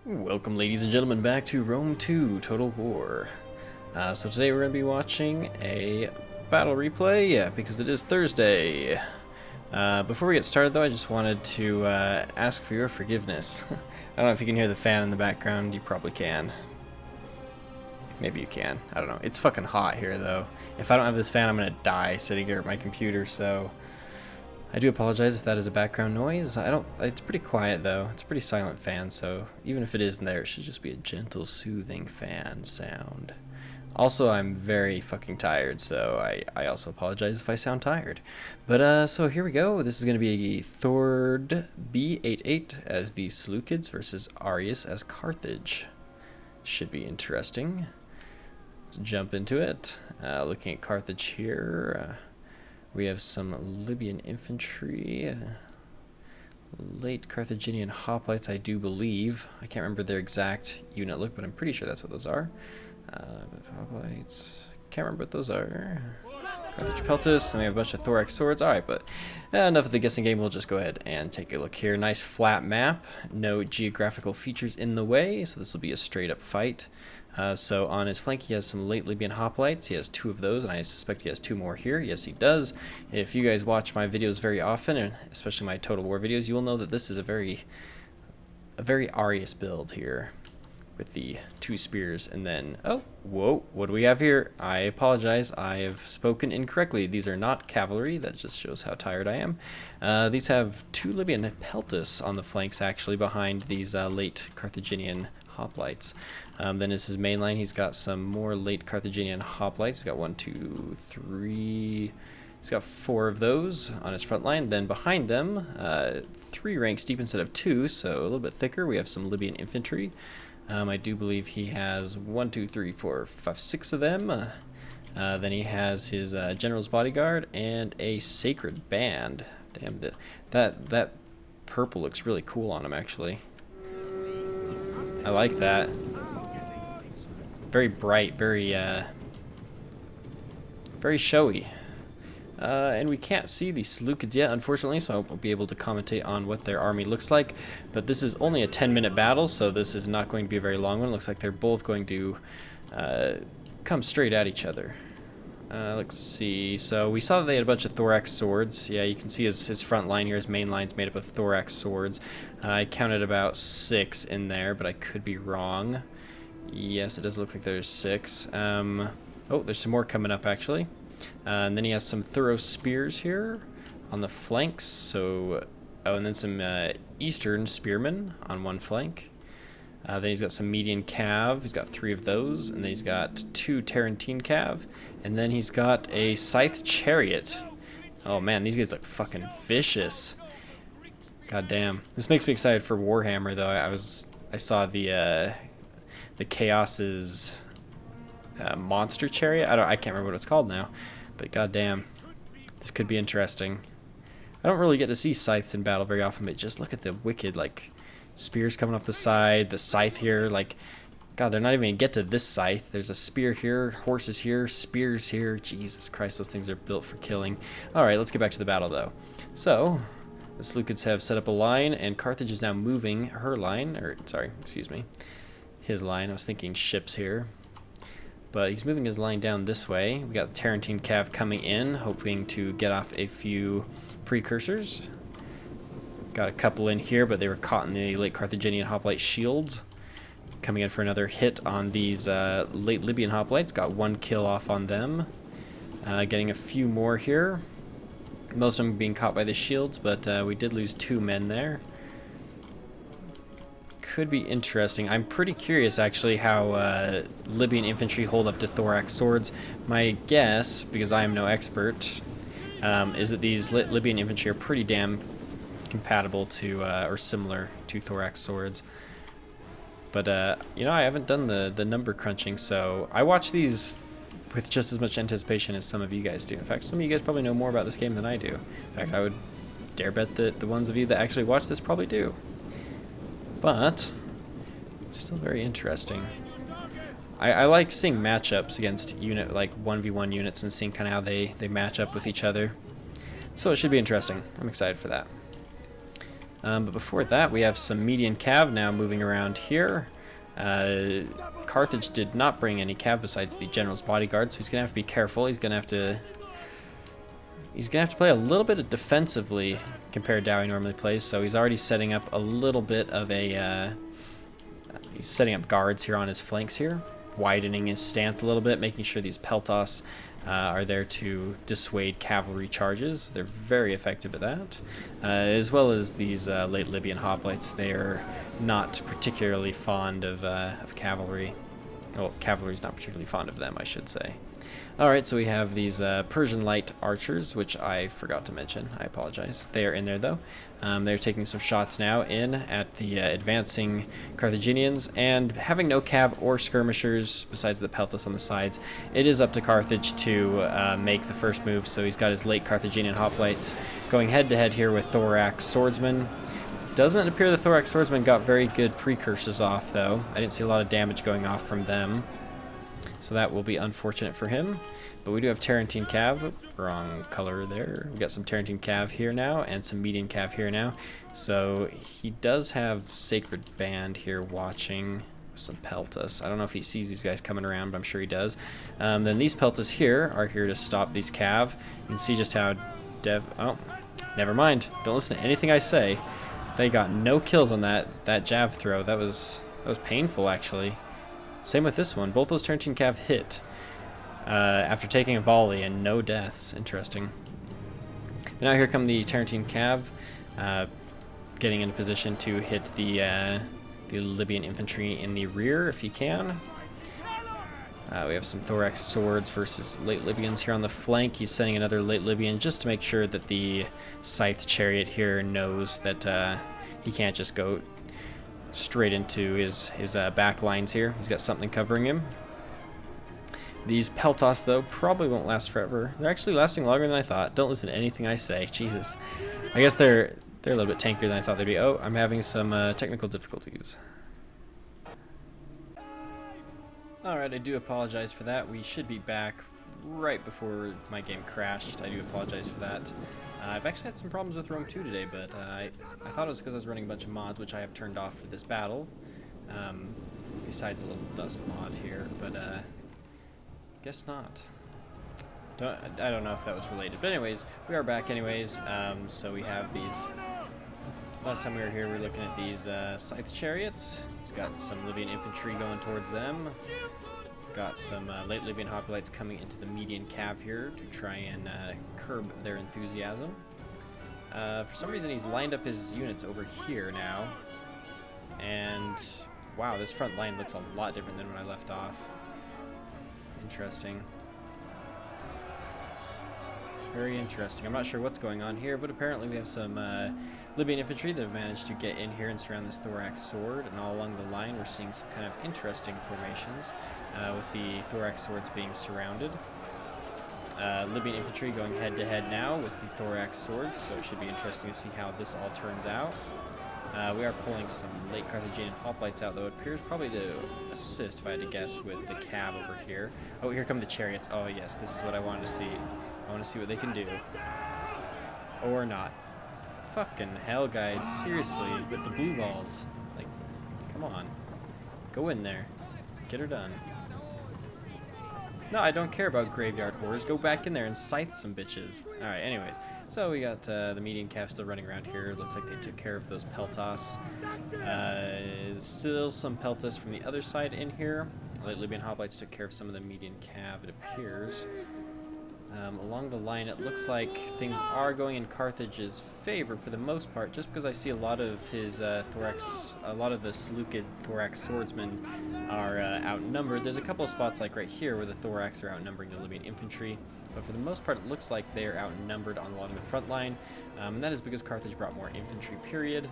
Welcome, ladies and gentlemen, back to Rome 2 Total War. So today we're going to be watching a battle replay, because it is Thursday. Before we get started, though, I just wanted to ask for your forgiveness. I don't know if you can hear the fan in the background. You probably can. Maybe you can. I don't know. It's fucking hot here, though. If I don't have this fan, I'm going to die sitting here at my computer, so I do apologize if that is a background noise. It's pretty quiet though. It's a pretty silent fan, so even if it isn't there, it should just be a gentle, soothing fan sound. Also, I'm very fucking tired, so I also apologize if I sound tired. But so here we go. This is going to be Thord B88 as the Seleucids versus Arius as Carthage. Should be interesting. Let's jump into it. Looking at Carthage here. We have some Libyan infantry, late Carthaginian hoplites, I do believe. I can't remember their exact unit look, but I'm pretty sure that's what those are. Hoplites, can't remember what those are. Carthage peltis, and we have a bunch of thorax swords. Alright, but enough of the guessing game. We'll just go ahead and take a look here. Nice flat map, no geographical features in the way, so this will be a straight up fight. So on his flank he has some late Libyan hoplites. He has 2 of those, and I suspect he has 2 more here. Yes, he does. If you guys watch my videos very often, and especially my Total War videos, you will know that this is a very Arius build here with the 2 spears. And then, oh, whoa, what do we have here? I apologize, I have spoken incorrectly. These are not cavalry. That just shows how tired I am. These have 2 Libyan peltis on the flanks, actually, behind these late Carthaginian hoplites. Then is his main line. He's got some more late Carthaginian hoplites. He's got 1, 2, 3. He's got 4 of those on his front line. Then behind them, 3 ranks deep instead of 2, so a little bit thicker. We have some Libyan infantry. I do believe he has 1, 2, 3, 4, 5, 6 of them. Then he has his general's bodyguard and a sacred band. Damn, that purple looks really cool on him, actually. I like that. Very bright, very showy. And we can't see the Seleucids yet, unfortunately, so I won't be able to commentate on what their army looks like. But this is only a 10-minute battle, so this is not going to be a very long one. It looks like they're both going to come straight at each other. Let's see. So we saw that they had a bunch of thorax swords. Yeah, you can see his front line here. His main line's made up of thorax swords. I counted about 6 in there, but I could be wrong. Yes, it does look like there's 6. Oh, there's some more coming up, actually. And then he has some thorough spears here on the flanks. So, oh, and then some eastern spearmen on one flank. Then he's got some median cav. He's got 3 of those. And then he's got 2 Tarentine cav. And then he's got a scythe chariot. Oh man, these guys look fucking vicious. God damn. This makes me excited for Warhammer, though. I saw the Chaos's monster chariot. I can't remember what it's called now, but goddamn, this could be interesting. I don't really get to see scythes in battle very often, but just look at the wicked like spears coming off the side. The scythe here, like, God, they're not even gonna get to this scythe. There's a spear here, horses here, spears here. Jesus Christ, those things are built for killing. All right, let's get back to the battle though. So the Seleucids have set up a line, and Carthage is now moving her line, or sorry, excuse me, his line. I was thinking ships here. But he's moving his line down this way. We got the Tarentine cav coming in, hoping to get off a few precursors. Got a couple in here, but they were caught in the late Carthaginian hoplite shields. Coming in for another hit on these late Libyan hoplites. Got 1 kill off on them. Getting a few more here. Most of them being caught by the shields, but we did lose 2 men there. Could be interesting. I'm pretty curious actually how Libyan infantry hold up to thorax swords. My guess, because I am no expert, is that these Libyan infantry are pretty damn compatible to or similar to thorax swords. But you know, I haven't done the number crunching, so I watch these with just as much anticipation as some of you guys do. In fact, some of you guys probably know more about this game than I do. In fact, I would dare bet that the ones of you that actually watch this probably do. But it's still very interesting. I like seeing matchups against like 1v1 units and seeing kind of how they match up with each other. So it should be interesting. I'm excited for that. But before that, we have some median cav now moving around here. Carthage did not bring any cav besides the general's bodyguard, so he's gonna have to be careful. He's gonna have to play a little bit of defensively compared to how he normally plays. So he's already setting up a little bit of a he's setting up guards here on his flanks here, widening his stance a little bit, making sure these peltas are there to dissuade cavalry charges. They're very effective at that, as well as these late Libyan hoplites. They're not particularly fond of cavalry. Well, cavalry's not particularly fond of them, I should say. Alright, so we have these Persian light archers, which I forgot to mention. I apologize. They are in there, though. They're taking some shots now in at the advancing Carthaginians, and having no cav or skirmishers besides the peltas on the sides, it is up to Carthage to make the first move. So he's got his late Carthaginian hoplites going head-to-head here with thorax swordsmen. Doesn't appear the thorax swordsmen got very good precursors off, though. I didn't see a lot of damage going off from them, so that will be unfortunate for him. But we do have Tarentine Cav. Wrong color there. We got some Tarentine Cav here now and some median Cav here now. So he does have Sacred Band here watching some peltas. I don't know if he sees these guys coming around, but I'm sure he does. Then these peltas here are here to stop these Cav. You can see just how oh, never mind. Don't listen to anything I say. They got no kills on that jab throw. That was painful, actually. Same with this one. Both those Tarentine Cav hit after taking a volley and no deaths. Interesting. And now here come the Tarentine Cav, getting into position to hit the Libyan infantry in the rear if he can. We have some thorax swords versus late Libyans here on the flank. He's sending another late Libyan just to make sure that the scythe chariot here knows that he can't just go straight into his back lines here. He's got something covering him. These peltas, though, probably won't last forever. They're actually lasting longer than I thought. Don't listen to anything I say. Jesus. I guess they're a little bit tankier than I thought they'd be. Oh, I'm having some technical difficulties. Alright, I do apologize for that. We should be back right before my game crashed. I do apologize for that. I've actually had some problems with Rome 2 today, but I thought it was because I was running a bunch of mods, which I have turned off for this battle. Besides a little dust mod here, but guess not. I don't know if that was related. But anyways, we are back anyways. So we have these... Last time we were here, we were looking at these scythe chariots. He's got some Libyan infantry going towards them. Got some late Libyan hoplites coming into the median cav here to try and curb their enthusiasm. For some reason, he's lined up his units over here now. And wow, this front line looks a lot different than when I left off. Interesting. Very interesting. I'm not sure what's going on here, but apparently we have some Libyan infantry that have managed to get in here and surround this thorax sword, and all along the line we're seeing some kind of interesting formations with the thorax swords being surrounded. Libyan infantry going head to head now with the thorax swords, so it should be interesting to see how this all turns out. We are pulling some late Carthaginian hoplites out, though it appears probably to assist, if I had to guess, with the cav over here. Oh, here come the chariots. Oh yes, this is what I wanted to see. I want to see what they can do. Or not. Fucking hell, guys. Seriously, with the blue balls. Like, come on. Go in there. Get her done. No, I don't care about graveyard horrors. Go back in there and scythe some bitches. Alright, anyways. So we got the median cav still running around here. Looks like they took care of those peltas. Still some peltas from the other side in here. Late Libyan hoplites took care of some of the median cav, it appears. Along the line, it looks like things are going in Carthage's favor for the most part, just because I see a lot of his a lot of the Seleucid thorax swordsmen are outnumbered. There's a couple of spots like right here where the thorax are outnumbering the Libyan infantry, but for the most part it looks like they are outnumbered along the front line, and that is because Carthage brought more infantry, period.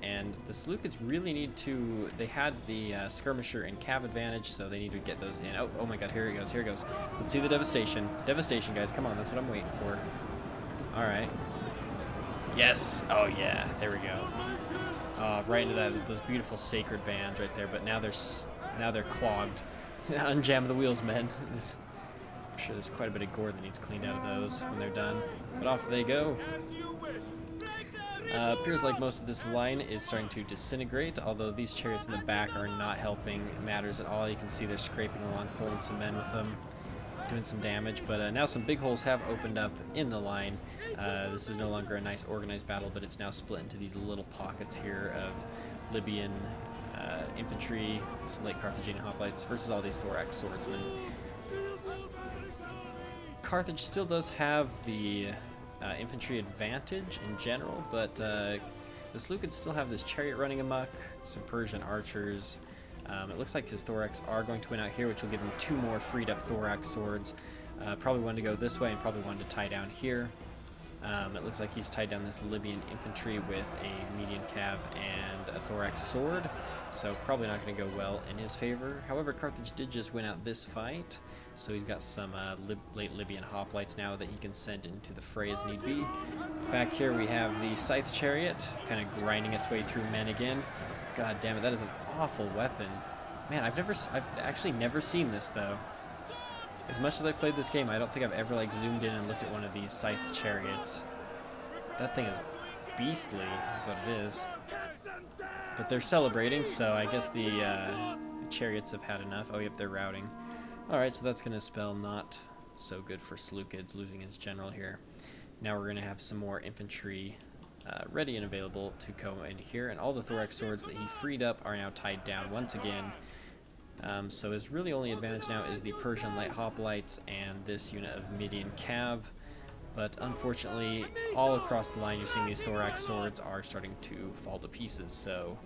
And the Seleucids really need to... They had the skirmisher and cav advantage, so they need to get those in. Oh my god, here it goes, here it goes. Let's see the devastation. Devastation, guys, come on, that's what I'm waiting for. Alright. Yes! Oh yeah, there we go. Right into those beautiful sacred bands right there, but now they're clogged. Unjam the wheels, men. I'm sure there's quite a bit of gore that needs cleaned out of those when they're done. But off they go. Appears like most of this line is starting to disintegrate, although these chariots in the back are not helping matters at all. You can see they're scraping along, pulling some men with them, doing some damage, but now some big holes have opened up in the line. This is no longer a nice organized battle, but it's now split into these little pockets here of Libyan infantry, some late Carthaginian hoplites versus all these thorax swordsmen. Carthage still does have the infantry advantage in general, but the Seleucids still have this chariot running amok, some Persian archers. It looks like his thorax are going to win out here, which will give him 2 more freed up thorax swords. Probably one to go this way and probably one to tie down here. It looks like he's tied down this Libyan infantry with a median cav and a thorax sword, so probably not going to go well in his favor. However, Carthage did just win out this fight, so he's got some late Libyan hoplites now that he can send into the fray as need be. Back here we have the scythe chariot, kind of grinding its way through men again. God damn it, that is an awful weapon. Man, I've actually never seen this though. As much as I played this game, I don't think I've ever like zoomed in and looked at one of these scythe chariots. That thing is beastly, is what it is. But they're celebrating, so I guess the chariots have had enough. Oh, yep, they're routing. Alright, so that's going to spell not so good for Seleucids, losing his general here. Now we're going to have some more infantry ready and available to go in here, and all the thorax swords that he freed up are now tied down once again. So his really only advantage now is the Persian light hoplites and this unit of Median cav, but unfortunately all across the line you're seeing these thorax swords are starting to fall to pieces, so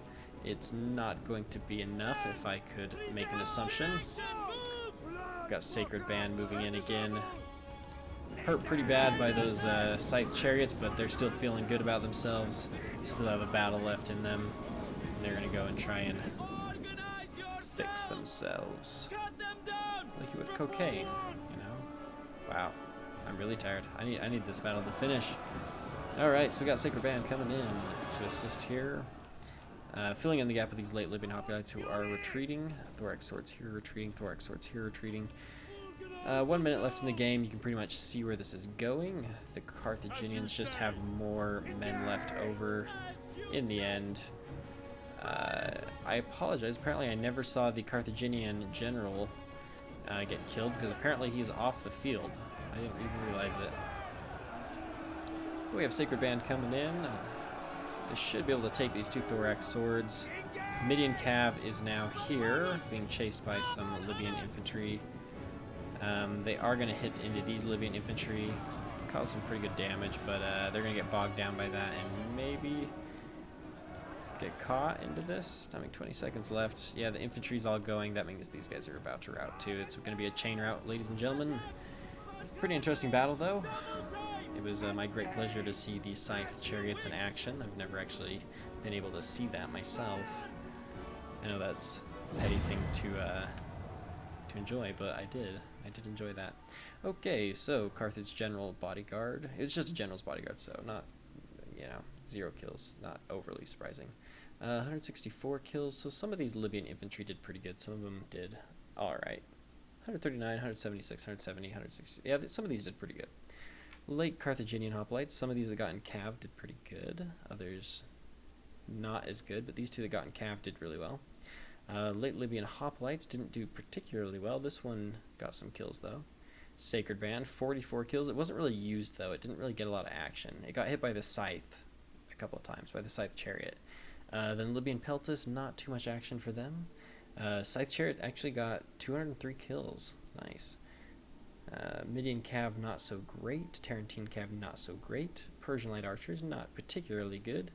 it's not going to be enough if I could make an assumption. Got Sacred Band moving in again. Hurt pretty bad by those scythe chariots, but they're still feeling good about themselves. Still have a battle left in them. And they're going to go and try and fix themselves. Like you would cocaine, you know? Wow. I'm really tired. I need this battle to finish. Alright, so we got Sacred Band coming in to assist here. Filling in the gap with these late Libyan hoplites who are retreating. Thorax swords here retreating, thorax swords here retreating. 1 minute left in the game. You can pretty much see where this is going. The Carthaginians just have more men left over in the end. I apologize. Apparently I never saw the Carthaginian general get killed, because apparently he's off the field. I didn't even realize it. We have Sacred Band coming in. They should be able to take these 2 thorax swords. Median cav is now here, being chased by some Libyan infantry. They are going to hit into these Libyan infantry, cause some pretty good damage, but they're going to get bogged down by that and maybe get caught into this. Timing 20 seconds left. Yeah, the infantry's all going. That means these guys are about to rout too. It's going to be a chain rout, ladies and gentlemen. Pretty interesting battle, though. It was my great pleasure to see the scythe chariots in action. I've never actually been able to see that myself. I know that's a petty thing to enjoy, but I did enjoy that. Okay, so Carthage general bodyguard. It's just a general's bodyguard, so not, you know, 0 kills. Not overly surprising. 164 kills. So some of these Libyan infantry did pretty good. Some of them did all right. 139, 176, 170, 160. Yeah, some of these did pretty good. Late Carthaginian hoplites. Some of these that got in cav did pretty good. Others not as good, but these 2 that got in cav did really well. Late Libyan hoplites didn't do particularly well. This one got some kills though. Sacred Band, 44 kills. It wasn't really used though. It didn't really get a lot of action. It got hit by the scythe a couple of times, by the scythe chariot. Then Libyan Peltis, not too much action for them. Scythe chariot actually got 203 kills. Nice. Median cav, not so great. Tarentine cav, not so great. Persian light archers, not particularly good.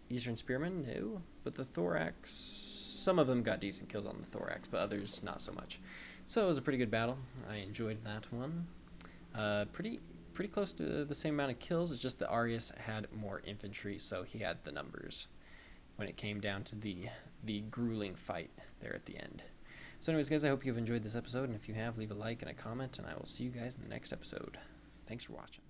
Eastern spearmen, no. But the thorax, some of them got decent kills on the thorax, but others not so much. So it was a pretty good battle. I enjoyed that one. Pretty close to the same amount of kills. It's just that Arius had more infantry, so he had the numbers when it came down to the grueling fight there at the end. So anyways, guys, I hope you've enjoyed this episode, and if you have, leave a like and a comment, and I will see you guys in the next episode. Thanks for watching.